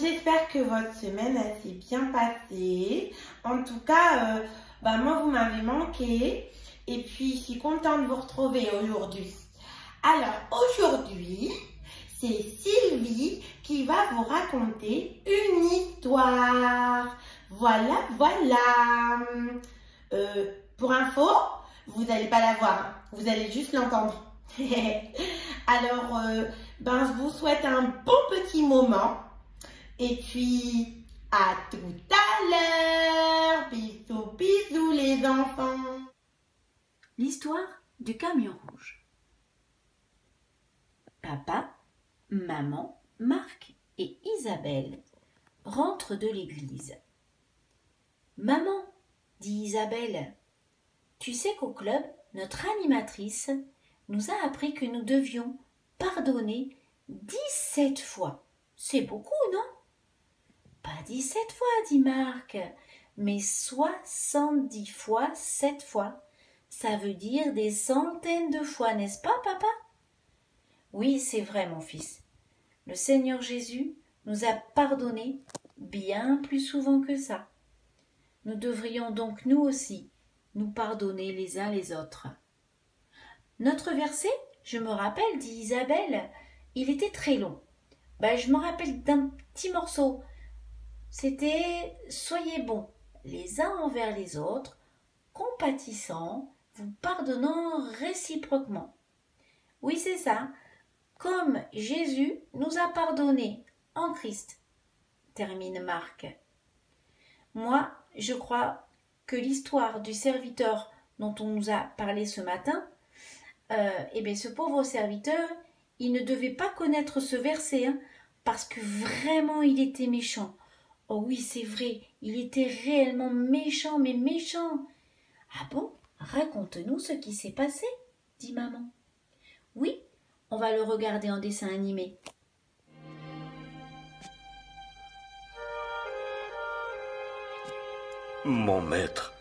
j'espère que votre semaine s'est bien passée. En tout cas, moi, vous m'avez manqué. Et puis, je suis contente de vous retrouver aujourd'hui. Alors, aujourd'hui, c'est Sylvie qui va vous raconter une histoire. Voilà, voilà. Pour info, vous n'allez pas la voir, hein. Vous allez juste l'entendre. Alors, je vous souhaite un bon petit moment. Et puis, à tout à l'heure. Bisous, bisous les enfants. L'histoire du camion rouge. Papa, maman, Marc et Isabelle rentrent de l'église. « Maman, dit Isabelle, tu sais qu'au club, notre animatrice nous a appris que nous devions pardonner 17 fois. C'est beaucoup, non ? Pas 17 fois, dit Marc, mais 70 fois 7 fois. Ça veut dire des centaines de fois, n'est-ce pas, papa ? Oui, c'est vrai, mon fils. Le Seigneur Jésus nous a pardonné bien plus souvent que ça. Nous devrions donc nous aussi nous pardonner les uns les autres. Notre verset, je me rappelle, dit Isabelle, il était très long. Je me rappelle d'un petit morceau. C'était « Soyez bons les uns envers les autres, compatissants, vous pardonnant réciproquement. » Oui, c'est ça. Comme Jésus nous a pardonné en Christ, termine Marc. Moi, je crois que l'histoire du serviteur dont on nous a parlé ce matin, ce pauvre serviteur, il ne devait pas connaître ce verset, hein, parce que vraiment il était méchant. Oh oui, c'est vrai, il était réellement méchant, mais méchant. Ah bon ? Raconte-nous ce qui s'est passé, dit maman. Oui, on va le regarder en dessin animé. Mon maître.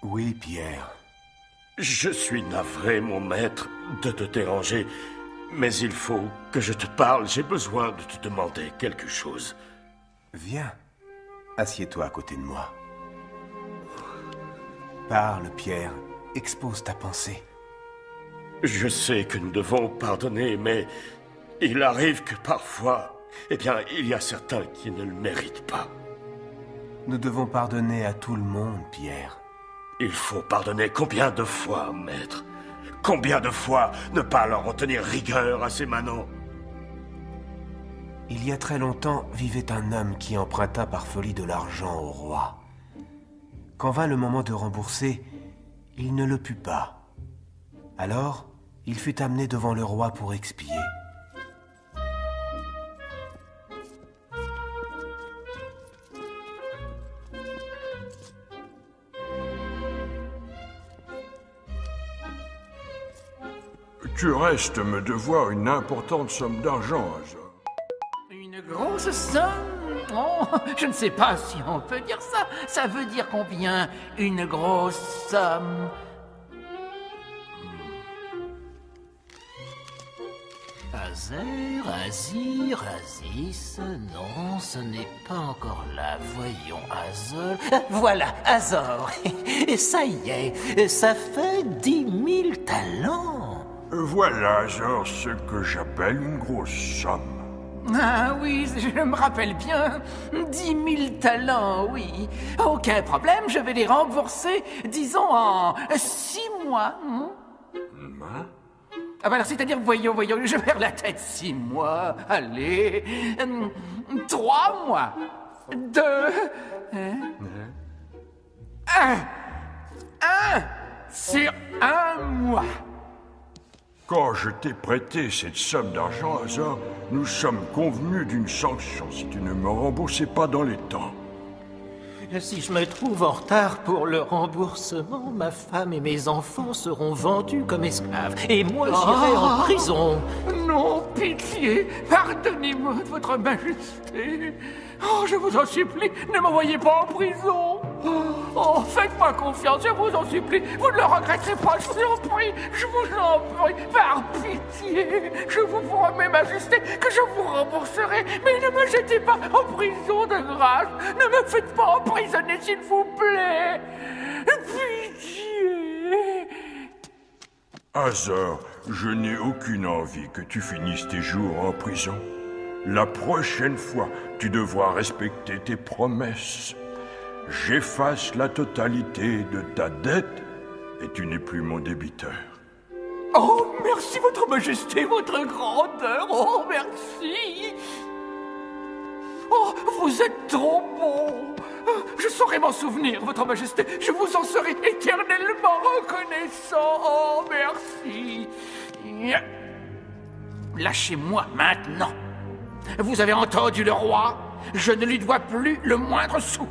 Oui, Pierre. Je suis navré, mon maître, de te déranger, mais il faut que je te parle. J'ai besoin de te demander quelque chose. Viens, assieds-toi à côté de moi. Parle, Pierre, expose ta pensée. Je sais que nous devons pardonner, mais il arrive que parfois, il y a certains qui ne le méritent pas. Nous devons pardonner à tout le monde, Pierre. Il faut pardonner combien de fois, maître? Combien de fois ne pas leur en tenir rigueur à ces manants? Il y a très longtemps vivait un homme qui emprunta par folie de l'argent au roi. Quand vint le moment de rembourser, il ne le put pas. Alors, il fut amené devant le roi pour expier. Tu restes me devoir une importante somme d'argent, Azor. Une grosse somme? Oh, je ne sais pas si on peut dire ça. Ça veut dire combien, une grosse somme? Azer, Azir, Aziz, non, ce n'est pas encore là. Voyons, Azor. Voilà, Azor. Et ça y est, ça fait 10 000 talents. Voilà, Azor, ce que j'appelle une grosse somme. Ah oui, je me rappelle bien. 10 000 talents, oui. Aucun problème, je vais les rembourser, disons, en 6 mois. Alors, c'est-à-dire, voyons, je perds la tête. 6 mois, allez. 3 mois. 2. 1 sur 1 mois. Quand je t'ai prêté cette somme d'argent, Azor, nous sommes convenus d'une sanction si tu ne me remboursais pas dans les temps. Si je me trouve en retard pour le remboursement, ma femme et mes enfants seront vendus comme esclaves. Et moi, j'irai en prison. Non, pitié, pardonnez-moi, votre majesté. Oh, je vous en supplie, ne m'envoyez pas en prison. Oh, faites-moi confiance, je vous en supplie. Vous ne le regretterez pas, je vous en prie. Je vous en prie, par pitié. Je vous promets, Majesté, que je vous rembourserai. Mais ne me jetez pas en prison de grâce. Ne me faites pas emprisonner, s'il vous plaît. Pitié. Azor, je n'ai aucune envie que tu finisses tes jours en prison. La prochaine fois, tu devras respecter tes promesses. J'efface la totalité de ta dette et tu n'es plus mon débiteur. Oh, merci, Votre Majesté, votre grandeur. Oh, merci. Oh, vous êtes trop bon. Je saurai m'en souvenir, Votre Majesté. Je vous en serai éternellement reconnaissant. Oh, merci. Lâchez-moi maintenant. Vous avez entendu le roi? Je ne lui dois plus le moindre sou.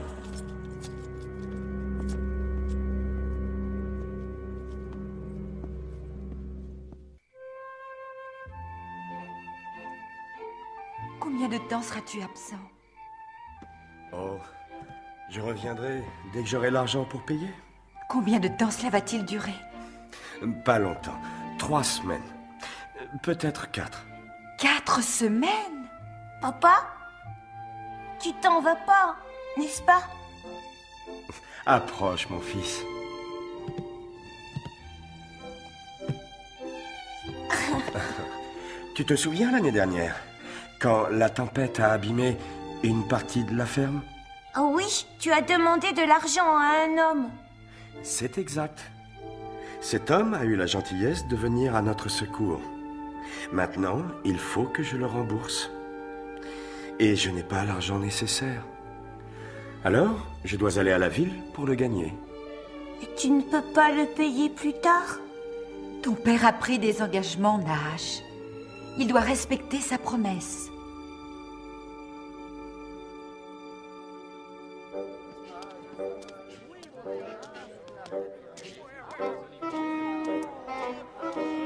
Combien de temps seras-tu absent? Oh, je reviendrai dès que j'aurai l'argent pour payer. Combien de temps cela va-t-il durer? Pas longtemps. 3 semaines. Peut-être 4. 4 semaines? Papa, tu t'en vas pas, n'est-ce pas? Approche, mon fils. Tu te souviens l'année dernière, quand la tempête a abîmé une partie de la ferme? Oh oui, tu as demandé de l'argent à un homme. C'est exact. Cet homme a eu la gentillesse de venir à notre secours. Maintenant, il faut que je le rembourse. Et je n'ai pas l'argent nécessaire. Alors, je dois aller à la ville pour le gagner. Et tu ne peux pas le payer plus tard? Ton père a pris des engagements, Nahash. Il doit respecter sa promesse.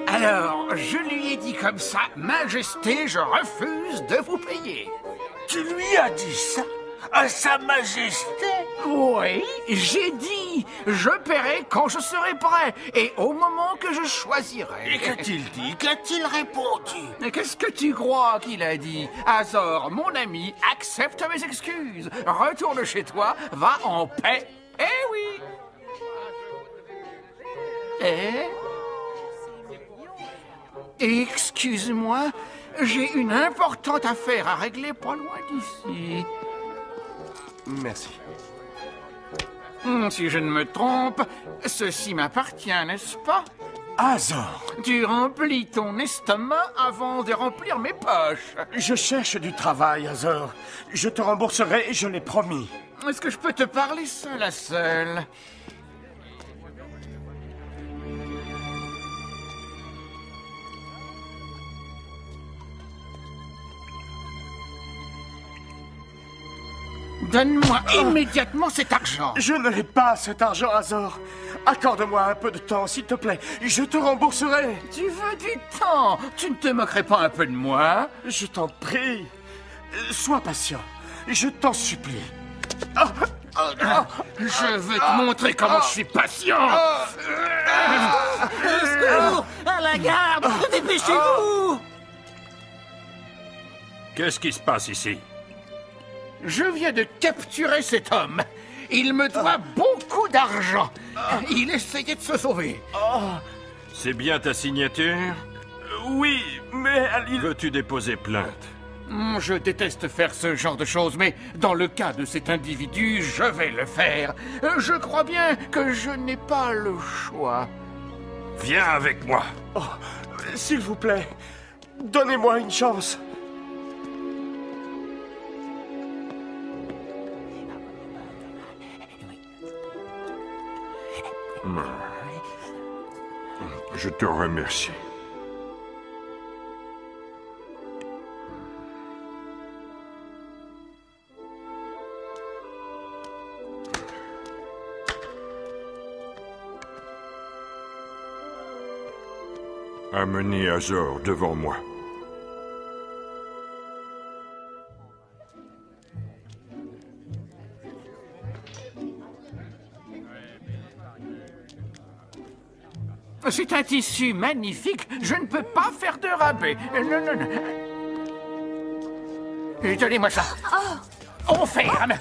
Alors, je lui ai dit comme ça, Majesté, je refuse de vous payer. Tu lui as dit ça à Sa Majesté? Oui, j'ai dit, je paierai quand je serai prêt et au moment que je choisirai. Et qu'a-t-il dit? Qu'a-t-il répondu? Mais qu'est-ce que tu crois qu'il a dit? Azor, mon ami, accepte mes excuses. Retourne chez toi, va en paix. Eh oui. Excuse-moi, j'ai une importante affaire à régler pas loin d'ici. Merci. Si je ne me trompe, ceci m'appartient, n'est-ce pas? Azor! Tu remplis ton estomac avant de remplir mes poches. Je cherche du travail, Azor. Je te rembourserai, je l'ai promis. Est-ce que je peux te parler seul à seul? Donne-moi immédiatement cet argent. Je ne l'ai pas, cet argent, Azor. Accorde-moi un peu de temps, s'il te plaît. Je te rembourserai. Tu veux du temps? Tu ne te moquerais pas un peu de moi? Je t'en prie. Sois patient. Je t'en supplie. Je vais te montrer comment je suis patient. Au secours! À la garde! Dépêchez-vous! Qu'est-ce qui se passe ici? Je viens de capturer cet homme. Il me doit beaucoup d'argent. Il essayait de se sauver. C'est bien ta signature? Oui, mais Veux-tu déposer plainte? Je déteste faire ce genre de choses, mais dans le cas de cet individu, je vais le faire. Je crois bien que je n'ai pas le choix. Viens avec moi. s'il vous plaît, donnez-moi une chance. Je te remercie. Amenez Azor devant moi. C'est un tissu magnifique. Je ne peux pas faire de rabais. Non, non, non. Donnez-moi ça. On ferme.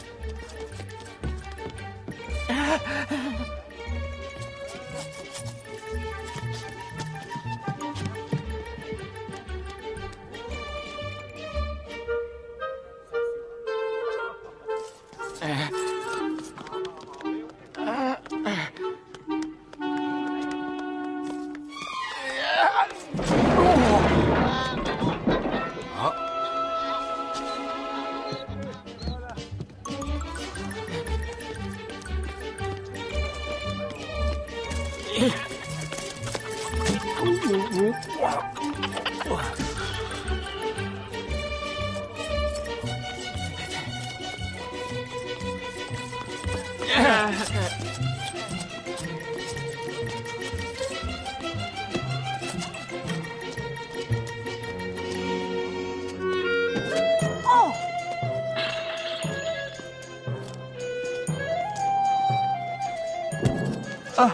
Ah,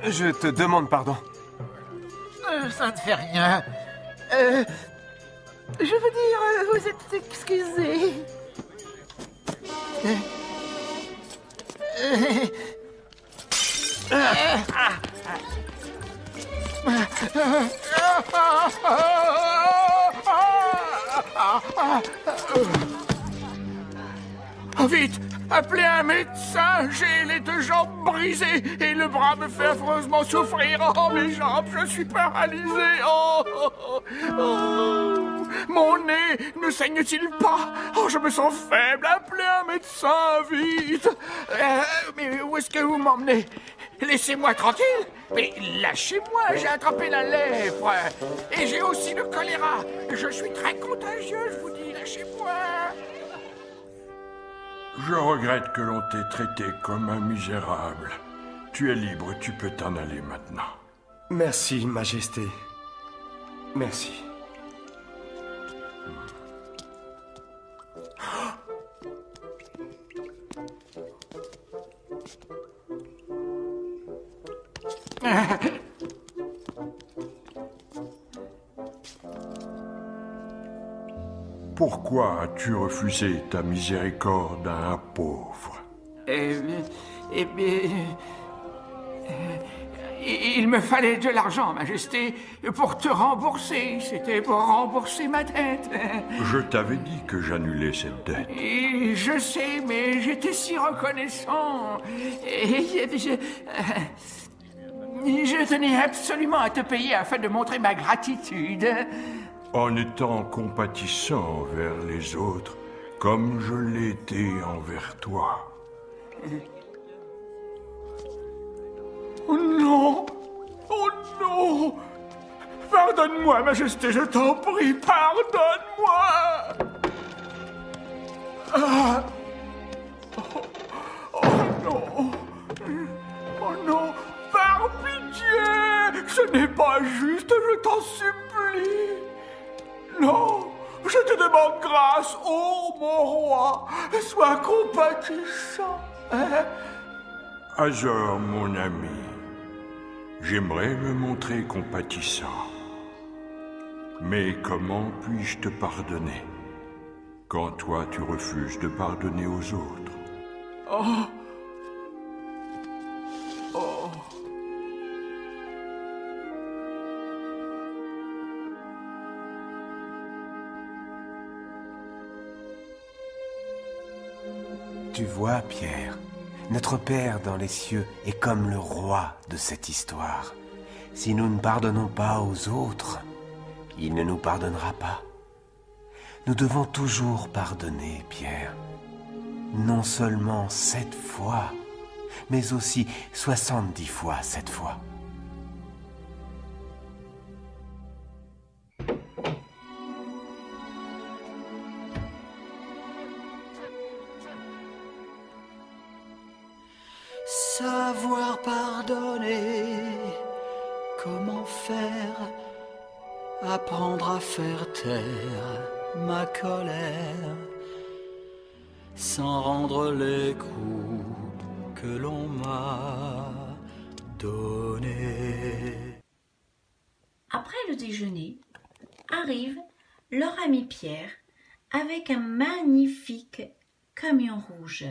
je te demande pardon. Ça ne fait rien. Je veux dire, vous êtes excusé. Vite, appelez un médecin, j'ai les 2 jambes brisées et le bras me fait affreusement souffrir. Oh, mes jambes, je suis paralysé. Oh, oh, oh, oh. Mon nez ne saigne-t-il pas? Oh, je me sens faible, appelez un médecin, vite. Mais où est-ce que vous m'emmenez? Laissez-moi tranquille. Mais lâchez-moi, j'ai attrapé la lèpre. Et j'ai aussi le choléra. Je suis très contagieux, je vous dis, lâchez-moi. Je regrette que l'on t'ait traité comme un misérable. Tu es libre, tu peux t'en aller maintenant. Merci, Majesté. Merci. Pourquoi as-tu refusé ta miséricorde à un pauvre? Il me fallait de l'argent, Majesté, pour te rembourser. C'était pour rembourser ma dette. Je t'avais dit que j'annulais cette dette. Et je sais, mais j'étais si reconnaissant. Je tenais absolument à te payer afin de montrer ma gratitude. En étant compatissant envers les autres, comme je l'ai été envers toi. Oh non! Oh non! Pardonne-moi, Majesté, je t'en prie, pardonne-moi! Ah. Oh non! Oh non! Par pitié! Ce n'est pas juste, je t'en supplie! Non! Je te demande grâce, ô mon roi! Sois compatissant! Azor, mon ami, j'aimerais me montrer compatissant. Mais comment puis-je te pardonner quand toi tu refuses de pardonner aux autres? Oh! Oh! Tu vois, Pierre, notre Père dans les cieux est comme le roi de cette histoire. Si nous ne pardonnons pas aux autres, il ne nous pardonnera pas. Nous devons toujours pardonner, Pierre. Non seulement 7 fois, mais aussi 70 fois 7 fois. Savoir pardonner, comment faire? Apprendre à faire taire ma colère, sans rendre les coups que l'on m'a donnés. déjeuner, arrive leur ami Pierre avec un magnifique camion rouge.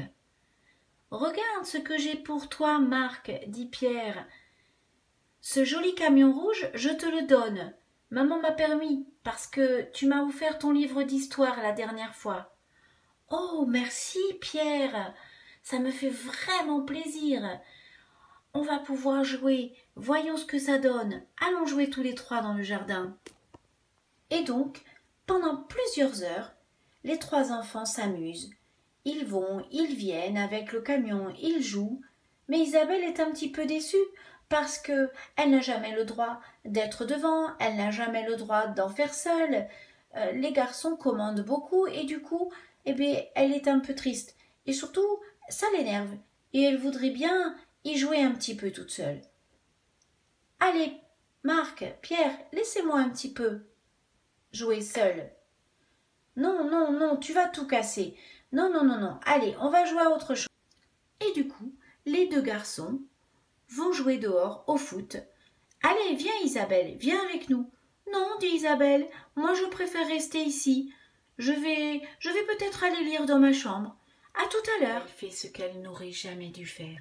« Regarde ce que j'ai pour toi, Marc, dit Pierre. Ce joli camion rouge, je te le donne. Maman m'a permis, parce que tu m'as offert ton livre d'histoire la dernière fois. »« Oh, merci, Pierre, ça me fait vraiment plaisir. On va pouvoir jouer, voyons ce que ça donne. Allons jouer tous les trois dans le jardin. » Et donc, pendant plusieurs heures, les trois enfants s'amusent. Ils vont, ils viennent avec le camion, ils jouent. Mais Isabelle est un petit peu déçue parce que elle n'a jamais le droit d'être devant, elle n'a jamais le droit d'en faire seule. Les garçons commandent beaucoup et du coup, elle est un peu triste. Et surtout, ça l'énerve et elle voudrait bien y jouer un petit peu toute seule. « Allez, Marc, Pierre, laissez-moi un petit peu jouer seule. »« Non, non, non, tu vas tout casser. Non, non, non, non, allez, on va jouer à autre chose. » Et du coup, les deux garçons vont jouer dehors au foot. « Allez, viens Isabelle, viens avec nous. »« Non, dit Isabelle, moi je préfère rester ici. Je vais peut-être aller lire dans ma chambre. À tout à l'heure. » Elle fait ce qu'elle n'aurait jamais dû faire.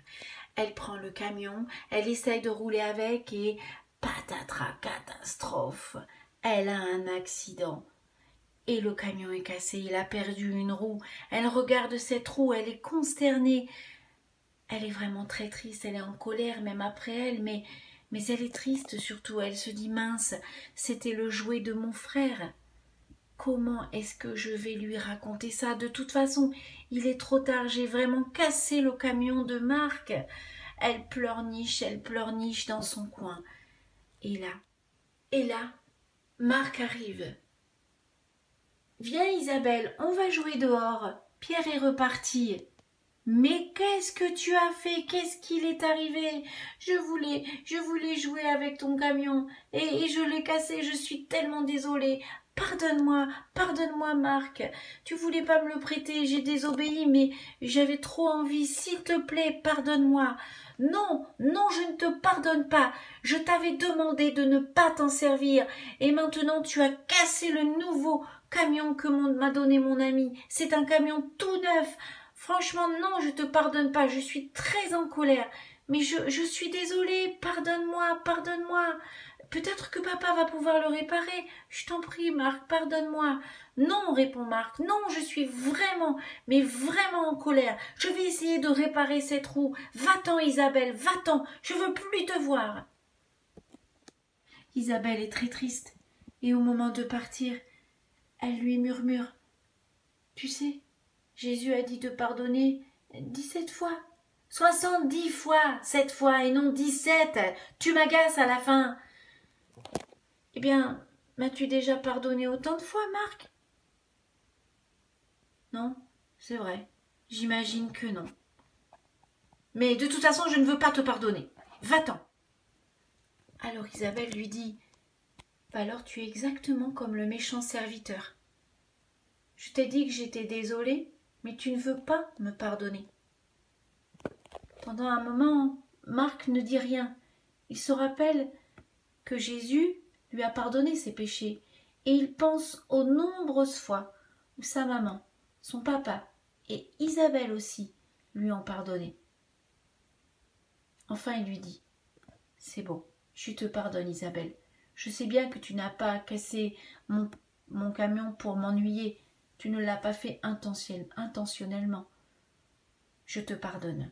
Elle prend le camion, elle essaye de rouler avec et patatras, catastrophe. Elle a un accident. Et le camion est cassé, il a perdu une roue. Elle regarde cette roue, elle est consternée. Elle est vraiment très triste, elle est en colère même après elle, mais elle est triste surtout. Elle se dit mince, c'était le jouet de mon frère. Comment est-ce que je vais lui raconter ça? De toute façon, il est trop tard, j'ai vraiment cassé le camion de Marc. Elle pleurniche dans son coin. Et là, Marc arrive. Viens Isabelle, on va jouer dehors. Pierre est reparti. Mais qu'est-ce que tu as fait? Qu'est-ce qu'il est arrivé? Je voulais jouer avec ton camion et je l'ai cassé, je suis tellement désolée. Pardonne-moi Marc. Tu voulais pas me le prêter, j'ai désobéi, mais j'avais trop envie. S'il te plaît, pardonne-moi. Non, je ne te pardonne pas. Je t'avais demandé de ne pas t'en servir et maintenant tu as cassé le nouveau camion que m'a donné mon ami. C'est un camion tout neuf. Franchement, non, je te pardonne pas. Je suis très en colère. Mais je suis désolée. Pardonne-moi. Peut-être que papa va pouvoir le réparer. Je t'en prie, Marc, pardonne-moi. Non, répond Marc. Non, je suis vraiment, mais vraiment en colère. Je vais essayer de réparer cette roue. Va-t'en, Isabelle, va-t'en. Je veux plus te voir. Isabelle est très triste. Et au moment de partir, elle lui murmure. Tu sais, Jésus a dit de pardonner 17 fois. 70 fois, 7 fois et non 17. Tu m'agaces à la fin. Eh bien, m'as-tu déjà pardonné autant de fois, Marc? Non, c'est vrai. J'imagine que non. Mais de toute façon, je ne veux pas te pardonner. Va-t'en. Alors Isabelle lui dit, alors tu es exactement comme le méchant serviteur. Je t'ai dit que j'étais désolée, mais tu ne veux pas me pardonner. Pendant un moment, Marc ne dit rien. Il se rappelle que Jésus lui a pardonné ses péchés et il pense aux nombreuses fois où sa maman, son papa et Isabelle aussi lui ont pardonné. Enfin, il lui dit « C'est bon, je te pardonne Isabelle. Je sais bien que tu n'as pas cassé mon camion pour m'ennuyer. Tu ne l'as pas fait intentionnellement. Je te pardonne. »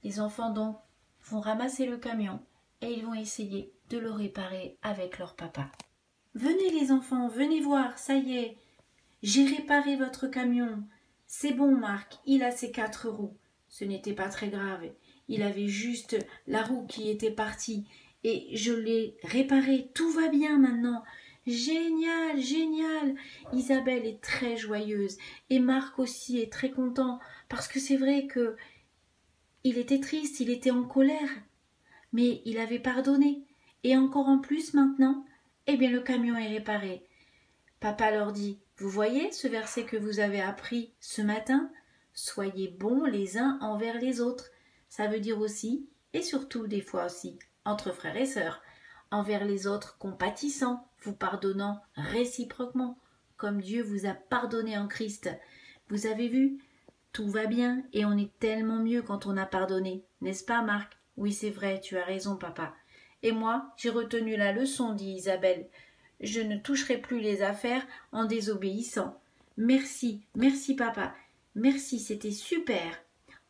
Les enfants donc vont ramasser le camion et ils vont essayer de le réparer avec leur papa. « Venez les enfants, venez voir, ça y est, j'ai réparé votre camion. C'est bon Marc, il a ses 4 roues. » Ce n'était pas très grave, il avait juste la roue qui était partie et je l'ai réparé, tout va bien maintenant. Génial, génial. Isabelle est très joyeuse et Marc aussi est très content parce que c'est vrai que il était triste, il était en colère, mais il avait pardonné. Et encore en plus maintenant, eh bien le camion est réparé. Papa leur dit, vous voyez ce verset que vous avez appris ce matin? Soyez bons les uns envers les autres. Ça veut dire aussi, et surtout des fois aussi, entre frères et sœurs. envers les autres compatissants, vous pardonnant réciproquement, comme Dieu vous a pardonné en Christ. Vous avez vu? Tout va bien et on est tellement mieux quand on a pardonné. N'est-ce pas, Marc? Oui, c'est vrai, tu as raison, papa. Et moi, j'ai retenu la leçon, dit Isabelle. Je ne toucherai plus les affaires en désobéissant. Merci, merci, papa. Merci, c'était super.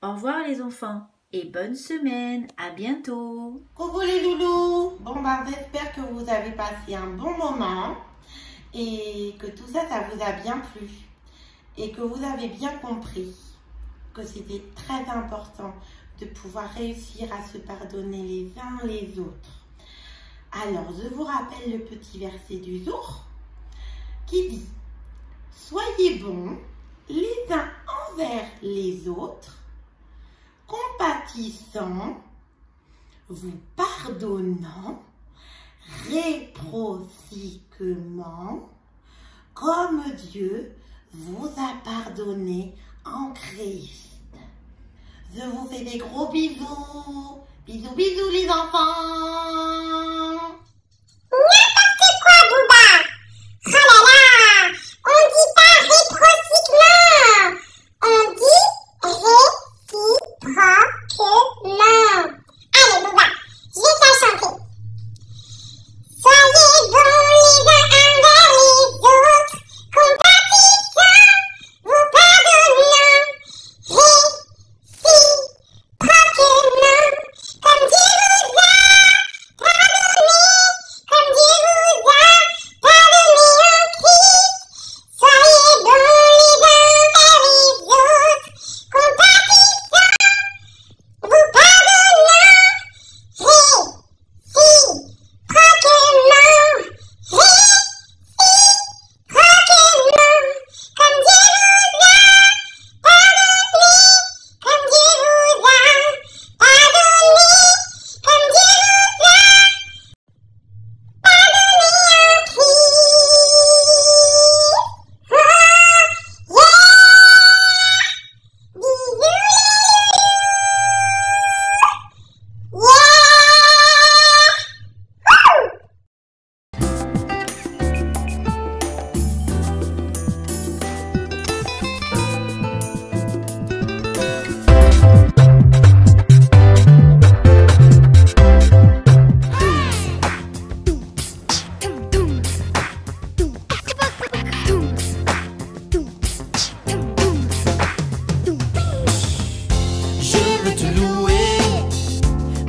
Au revoir, les enfants. Et bonne semaine. À bientôt. Coucou les loulous. Bon, j'espère que vous avez passé un bon moment et que tout ça, ça vous a bien plu et que vous avez bien compris que c'était très important de pouvoir réussir à se pardonner les uns les autres. Alors, je vous rappelle le petit verset du jour qui dit « Soyez bons les uns envers les autres, compatissants, vous pardonnant réciproquement, comme Dieu vous a pardonné en Christ. » Je vous fais des gros bisous. Bisous, bisous les enfants. N'importe quoi, Bouba. Oh là là, on dit pas réciproquement, on dit réciproquement. Allez, Bouba, je vais te la chanter. Soyez bons les uns envers les autres, compatissants, vous pardonnant, réciproquement, comme Dieu vous a pardonné, comme Dieu vous a pardonné en Christ. Soyez bons les uns envers les autres, compatissants, vous pardonnant, réciproquement, comme Dieu vous a pardonné, comme Dieu vous a pardonné, comme Dieu vous a pardonné en Christ. Oh, yeah! Bisous les loulous! Yeah! Wouh! Je veux te louer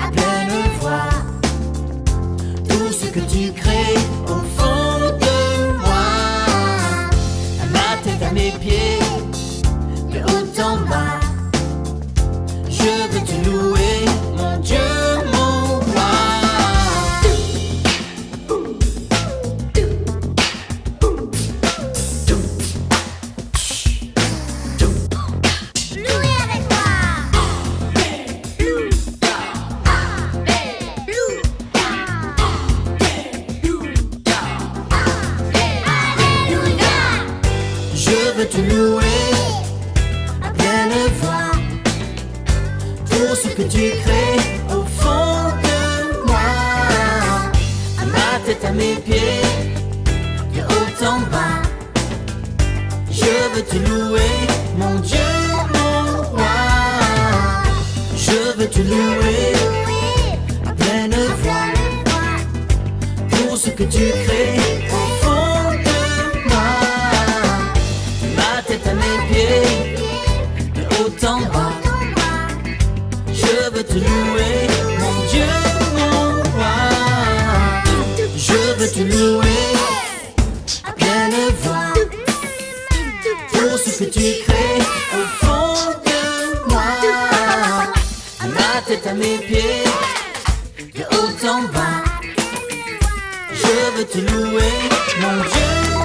à pleine voix, tout ce que tu crées au fond de moi, à ma tête, à mes pieds, de haut en bas. Je veux te louer, mon Dieu, mon roi. Louez avec moi. Je veux te louer à pleine voix, tout ce que tu crées au fond de moi, à ma tête, à mes pieds, de haut en bas. Je veux te louer, mon Dieu, mon roi. Je veux te louer à pleine voix, tout ce que tu crées au fond de moi, ma tête à mes pieds, de haut en bas. Je veux te louer, mon Dieu, mon roi. Je veux te louer à pleine voix, tout ce que tu crées au fond de moi, à ma tête, à mes pieds, de haut en bas. Je veux te louer, mon Dieu,